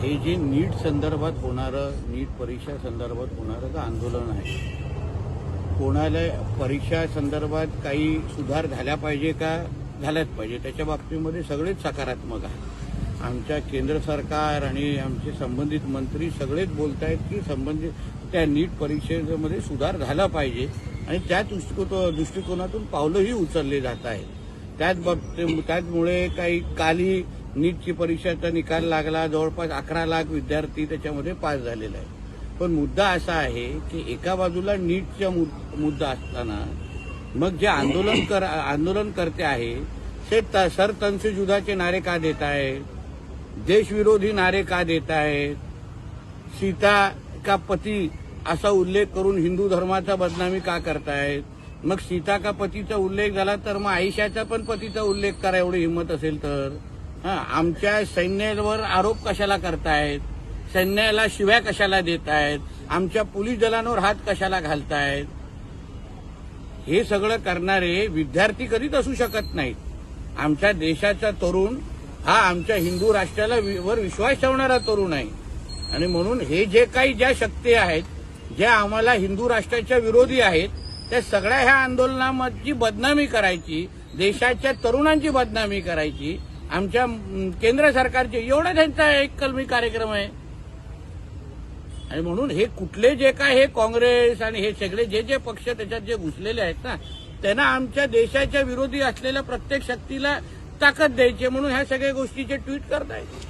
हे जे नीट संदर्भात होणारं, नीट परीक्षा संदर्भात होणारं आंदोलन आहे, कोणाला परीक्षा संदर्भात काही सुधार झाल्या पाहिजे का झाल्याच पाहिजे, त्याच्या बाबतीमध्ये सगळेच सकारात्मक आहे. आमच्या केंद्र सरकार आणि आमचे संबंधित मंत्री सगळेच बोलत आहेत की संबंधित त्या नीट परीक्षेमध्ये सुधार झाला पाहिजे आणि त्या दृष्टिकोनातून पावलंही उचलले जात आहेत. त्याचमुळे काही काली नीटची परीक्षेचा निकाल लागला, जवळपास 11 लाख विद्यार्थी त्याच्यामध्ये पास झालेले आहेत. पण मुद्दा असा आहे की एका बाजूला नीटचा मुद्दा असताना मग जे आंदोलनकर्ते आहे ते सरतनसेजुदाचे नारे का देत आहेत, देशविरोधी नारे का देत आहेत, सीता का पती असा उल्लेख करून हिंदू धर्माचा बदनामी का करतायत. मग सीता का पतीचा उल्लेख झाला तर मग आयशाचा पण पतीचा उल्लेख करा एवढी हिंमत असेल तर. आमच्या सैन्यावर आरोप कशाला करतायत, सैन्याला शिव्या कशाला देत आहेत, आमच्या पोलीस दलांवर हात कशाला घालतायत. हे सगळं करणारे विद्यार्थी कधीच असू शकत नाहीत. आमच्या देशाचा तरुण हा आमच्या हिंदू राष्ट्राला वर विश्वास ठेवणारा तरुण आहे आणि म्हणून हे जे काही ज्या शक्ती आहेत, ज्या आम्हाला हिंदू राष्ट्राच्या विरोधी आहेत, त्या सगळ्या ह्या आंदोलनाची बदनामी करायची, देशाच्या तरुणांची बदनामी करायची, आमच्या केंद्र सरकारचे एवढा त्यांचा एक कलमी कार्यक्रम आहे. आणि म्हणून हे कुठले जे काय हे काँग्रेस आणि हे सगळे जे पक्ष त्याच्यात जे घुसलेले आहेत ना, त्यांना आमच्या देशाच्या विरोधी असलेल्या प्रत्येक शक्तीला ताकद द्यायची म्हणून ह्या सगळ्या गोष्टीचे ट्विट करतायत.